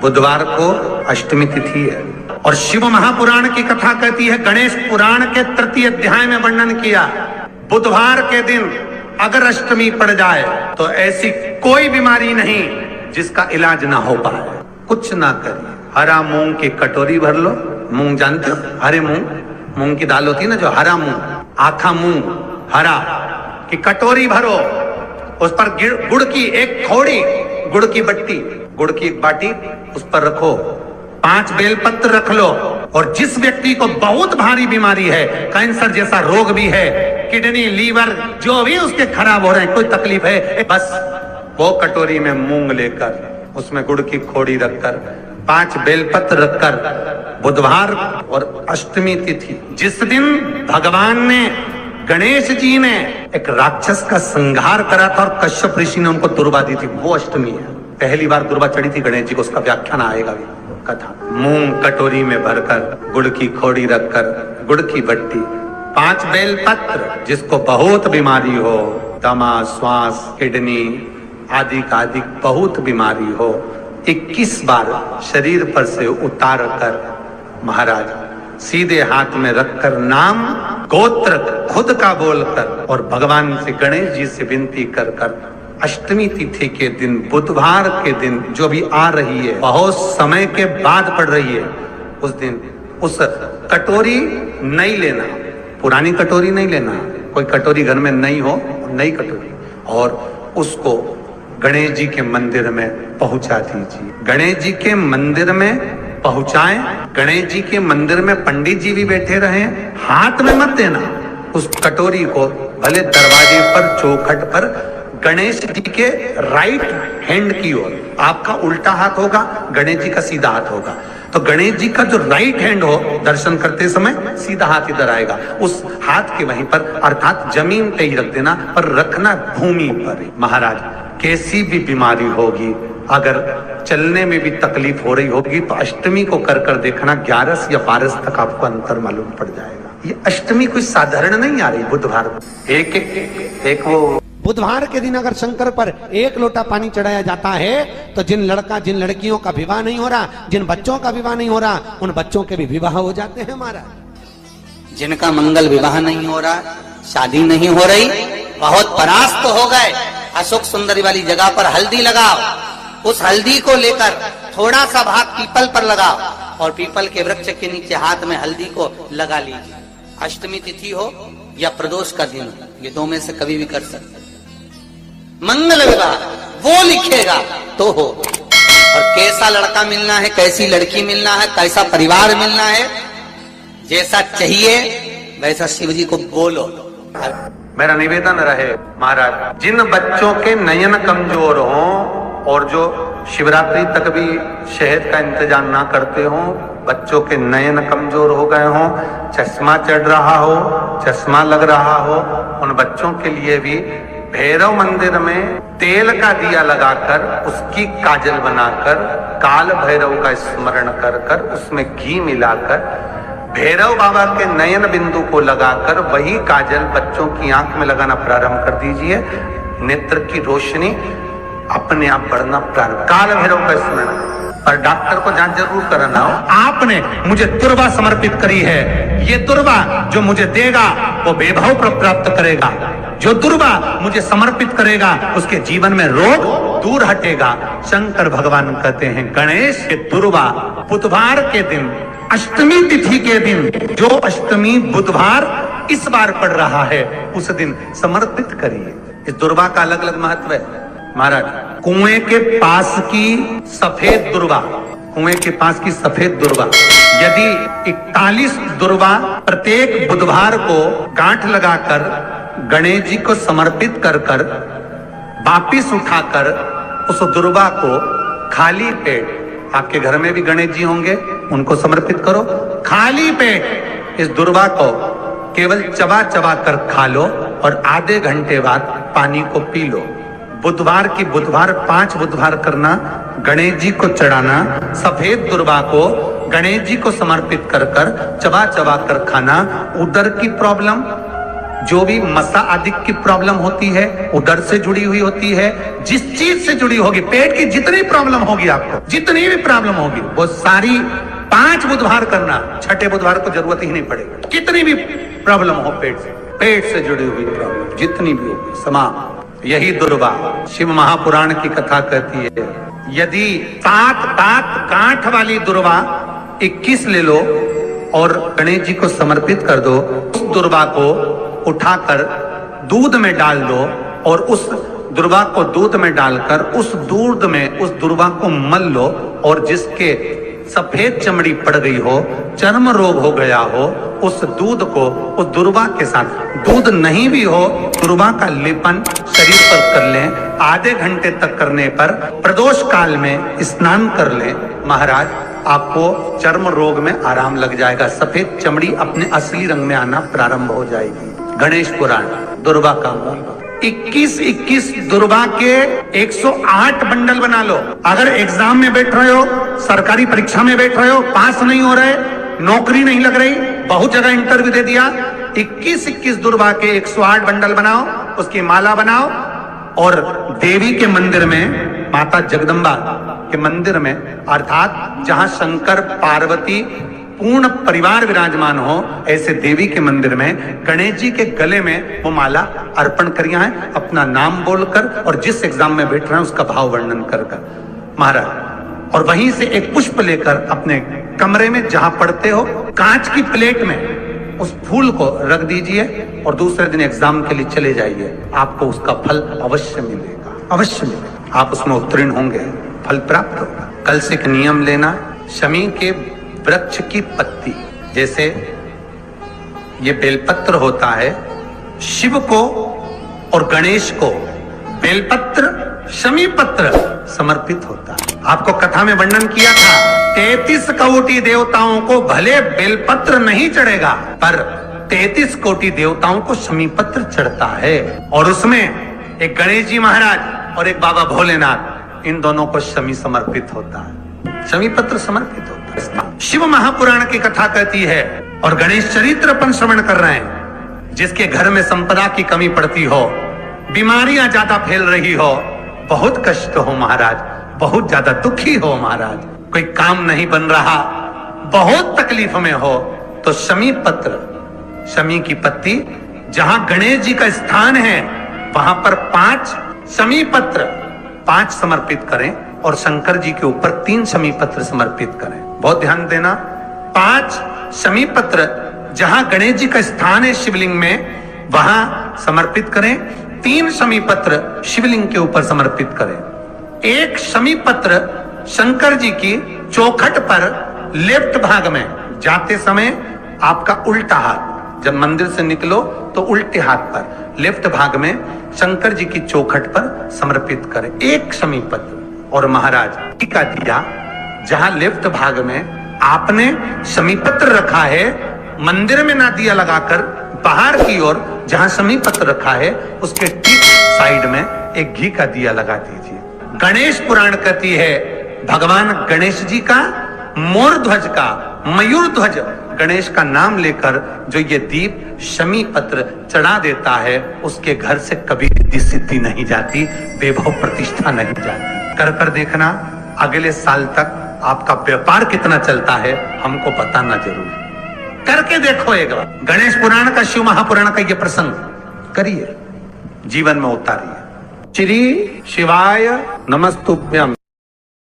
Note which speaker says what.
Speaker 1: बुधवार को अष्टमी तिथि है और शिव महापुराण की कथा कहती है, गणेश पुराण के तृतीय अध्याय में वर्णन किया, बुधवार के दिन अगर अष्टमी पड़ जाए तो ऐसी कोई बीमारी नहीं जिसका इलाज ना हो पाए। कुछ ना करिए, हरा मूंग की कटोरी भर लो। मूंग जानते हो, हरे मूंग की दाल होती है ना, जो हरा मूंग, आखा मूंग हरा की कटोरी भरो, उस पर गुड़ की एक थोड़ी, गुड़ की बट्टी, गुड़ की एक बाटी उस पर रखो, 5 बेलपत्र रख लो। और जिस व्यक्ति को बहुत भारी बीमारी है, कैंसर जैसा रोग भी है, किडनी लीवर जो भी उसके खराब हो रहे हैं, कोई तकलीफ है, बस वो कटोरी में मूंग लेकर उसमें गुड़ की खोड़ी रखकर 5 बेलपत्र रखकर, बुधवार और अष्टमी तिथि जिस दिन भगवान ने, गणेश जी ने एक राक्षस का संहार करा था और कश्यप ऋषि ने उनको दुर्वा दी थी, वो अष्टमी है। पहली बार दुर्वा चढ़ी थी गणेश जी को, उसका व्याख्यान आएगा भी कथा। मूंग कटोरी में भरकर, गुड़ की खोड़ी रखकर, गुड़ की बट्टी, 5 बेलपत्र, जिसको बहुत बीमारी हो, दमा, श्वास, किडनी आदि का आदि बहुत बीमारी हो, 21 बार शरीर पर से उतार कर महाराज सीधे हाथ में रखकर नाम गोत्र खुद का बोलकर और भगवान से, गणेश जी से विनती कर कर अष्टमी तिथि के दिन, बुधवार के दिन जो भी आ रही है, बहुत समय के बाद पड़ रही है, उस दिन उस कटोरी नहीं लेना, पुरानी कटोरी नहीं लेना, कोई कटोरी घर में नहीं हो, नई कटोरी, और उसको गणेश जी के मंदिर में पहुंचा दीजिए। गणेश जी के मंदिर में पहुंचाएं, गणेश जी के मंदिर में पंडित जी भी बैठे रहे, हाथ में मत देना उस कटोरी को, भले दरवाजे पर, चौखट पर, गणेश जी के राइट हैंड की ओर, आपका उल्टा हाथ होगा, गणेश जी का सीधा हाथ होगा, तो गणेश जी का जो राइट हैंड हो, दर्शन करते समय सीधा हाथ इधर आएगा, उस हाथ के वहीं पर, अर्थात जमीन पे ही रख देना, पर रखना भूमि पर। महाराज कैसी भी बीमारी होगी, अगर चलने में भी तकलीफ हो रही होगी, तो अष्टमी को कर देखना, 11 या 12 तक आपको अंतर मालूम पड़ जाएगा। ये अष्टमी कोई साधारण नहीं आ रही, बुधवार एक वो
Speaker 2: बुधवार के दिन अगर शंकर पर 1 लोटा पानी चढ़ाया जाता है तो जिन लड़कियों का विवाह नहीं हो रहा, जिन बच्चों का विवाह नहीं हो रहा, उन बच्चों के भी विवाह हो जाते हैं महाराज।
Speaker 3: जिनका मंगल विवाह नहीं हो रहा, शादी नहीं हो रही, बहुत परास्त हो गए, अशोक सुंदरी वाली जगह पर हल्दी लगाओ, उस हल्दी को लेकर थोड़ा सा भाग पीपल पर लगाओ और पीपल के वृक्ष के नीचे हाथ में हल्दी को लगा लीजिए। अष्टमी तिथि हो या प्रदोष का दिन, ये 2 में से कभी भी कर सकते। मंगल विवाह वो लिखेगा तो हो, और कैसा लड़का मिलना है, कैसी लड़की मिलना है, कैसा परिवार मिलना है, जैसा चाहिए वैसा शिव जी को बोलो।
Speaker 1: मेरा निवेदन रहे महाराज, जिन बच्चों के नयन कमजोर हों और जो शिवरात्रि तक भी शहद का इंतजाम ना करते हों, बच्चों के नयन कमजोर हो गए हों, चश्मा चढ़ रहा हो, चश्मा लग रहा हो, उन बच्चों के लिए भी भैरव मंदिर में तेल का दिया लगाकर, उसकी काजल बनाकर, काल भैरव का स्मरण कर कर, उसमें घी मिलाकर, भैरव बाबा के नयन बिंदु को लगाकर वही काजल बच्चों की आंख में लगाना प्रारंभ कर दीजिए। नेत्र की रोशनी अपने आप बढ़ना प्रारंभ, काल भैरव का स्मरण। और डॉक्टर को जांच जरूर कराना हो, आपने मुझे दुर्वा समर्पित करी है, ये दुर्वा जो मुझे देगा वो वैभव प्राप्त करेगा, जो दुर्वा मुझे समर्पित करेगा उसके जीवन में रोग दूर हटेगा। शंकर भगवान कहते हैं, गणेश के दुर्वा बुधवार के दिन, अष्टमी तिथि के दिन, जो अष्टमी बुधवार इस बार पड़ रहा है, उस दिन समर्पित करिए। इस दुर्वा का अलग अलग महत्व है महाराज। कुएं के पास की सफेद दुर्वा, कुएं के पास की सफेद दुर्वा, यदि 41 दुर्वा प्रत्येक बुधवार को गांठ लगाकर गणेश जी को समर्पित कर कर वापिस उठाकर उस दुर्वा को खाली पेट, आपके घर में भी गणेश जी होंगे, उनको समर्पित करो, खाली पेट इस दुर्वा को केवल चबा चबा कर खा लो और आधे घंटे बाद पानी को पी लो। बुधवार की बुधवार 5 बुधवार करना, गणेश जी को चढ़ाना, सफेद दुर्वा को गणेश जी को समर्पित कर कर चबा चबा कर खाना। उदर की प्रॉब्लम, जो भी मसा आदि की प्रॉब्लम होती है, उदर से जुड़ी हुई होती है, जिस चीज से जुड़ी होगी, पेट की जितनी प्रॉब्लम होगी, आपको जितनी भी प्रॉब्लम होगी, वो सारी 5 बुधवार करना, छठे बुधवार को जरूरत ही नहीं पड़ेगी। कितनी भी प्रॉब्लम हो पेट से जुड़ी हुई प्रॉब्लम जितनी भी होगी, समाप्त। यही दुर्वा शिव महापुराण की कथा कहती है। यदि 7 दांत गांठ वाली दुर्वा 21 ले लो और गणेश जी को समर्पित कर दो, उस दुर्वा को उठाकर दूध में डाल दो और उस दुर्वा को दूध में डालकर उस दूध में उस दुर्वा को मल लो, और जिसके सफेद चमड़ी पड़ गई हो, चर्म रोग हो गया हो, उस दूध को उस दुर्वा के साथ, दूध नहीं भी हो, दुर्वा का लेपन शरीर पर कर लें। आधे घंटे तक करने पर प्रदोष काल में स्नान कर लें। महाराज, आपको चर्म रोग में आराम लग जाएगा, सफेद चमड़ी अपने असली रंग में आना प्रारंभ हो जाएगी। गणेश पुराण दुर्वा का मूल 21 दुर्वा के 108 बंडल बना लो। अगर एग्जाम में बैठ रहे हो, सरकारी परीक्षा में बैठ रहे हो, पास नहीं हो रहे, नौकरी नहीं लग रही, बहुत जगह इंटरव्यू दे दिया, 21 दुर्वा के 108 बंडल बनाओ, उसकी माला बनाओ और देवी के मंदिर में, माता जगदम्बा के मंदिर में, अर्थात जहां शंकर पार्वती पूर्ण परिवार विराजमान हो, ऐसे देवी के मंदिर में गणेश जी के गले में वो माला अर्पण करिया है, अपना नाम बोलकर और जिस एग्जाम में बैठ रहे हैं उसका भाव वर्णन कर महाराज। और वहीं से एक पुष्प लेकर अपने कमरे में जहां पढ़ते हो, कांच की प्लेट में उस फूल को रख दीजिए और दूसरे दिन एग्जाम के लिए चले जाइए। आपको उसका फल अवश्य मिलेगा, अवश्य मिलेगा। आप उसमें उत्तीर्ण होंगे, फल प्राप्त होगा। कल से एक नियम लेना, शमी के वृक्ष की पत्ती, जैसे ये बेलपत्र होता है, शिव को और गणेश को बेलपत्र, शमी पत्र समर्पित होता है। आपको कथा में वर्णन किया था, 33 कोटि देवताओं को भले बेलपत्र नहीं चढ़ेगा, पर 33 कोटि देवताओं को शमी पत्र चढ़ता है। और उसमें एक गणेश जी महाराज और एक बाबा भोलेनाथ, इन दोनों को शमी समर्पित होता है, शमी पत्र समर्पित होता है। शिव महापुराण की कथा कहती है और गणेश चरित्र अपन श्रवण कर रहे हैं। जिसके घर में संपदा की कमी पड़ती हो, बीमारियां ज्यादा फैल रही हो, बहुत कष्ट हो महाराज, बहुत ज्यादा दुखी हो महाराज, कोई काम नहीं बन रहा, बहुत तकलीफ में हो, तो शमी पत्र, शमी की पत्ती, जहां गणेश जी का स्थान है वहां पर 5 शमी पत्र 5 समर्पित करें और शंकर जी के ऊपर 3 शमी पत्र समर्पित करें। बहुत ध्यान देना, 5 शमी पत्र जहां गणेश जी का स्थान है शिवलिंग में, वहां समर्पित करें। 3 शमी पत्र शिवलिंग के ऊपर समर्पित करें। 1 शमी पत्र शंकर जी की चौखट पर लेफ्ट भाग में, जाते समय आपका उल्टा हाथ, जब मंदिर से निकलो तो उल्टे हाथ पर लेफ्ट भाग में शंकर जी की चौखट पर समर्पित करें 1 शमी पत्र। और महाराज टीका दिया, जहां लेफ्ट भाग में आपने शमी पत्र रखा है, मंदिर में ना दिया लगाकर बाहर की ओर जहां शमी पत्र रखा है उसके ठीक साइड में एक घी का दिया लगा दीजिए। गणेश पुराण कहती है, भगवान गणेश जी का, मोर ध्वज का, मयूर ध्वज गणेश का नाम लेकर जो ये दीप शमी पत्र चढ़ा देता है, उसके घर से कभी रिद्धि सिद्धि नहीं जाती, वैभव प्रतिष्ठा नहीं जाती। कर देखना, अगले साल तक आपका व्यापार कितना चलता है हमको बताना जरूर। करके देखो एक बार, गणेश पुराण का, शिव महापुराण का ये प्रसंग करिए, जीवन में उतारिए। श्री शिवाय नमस्तुभ्यम।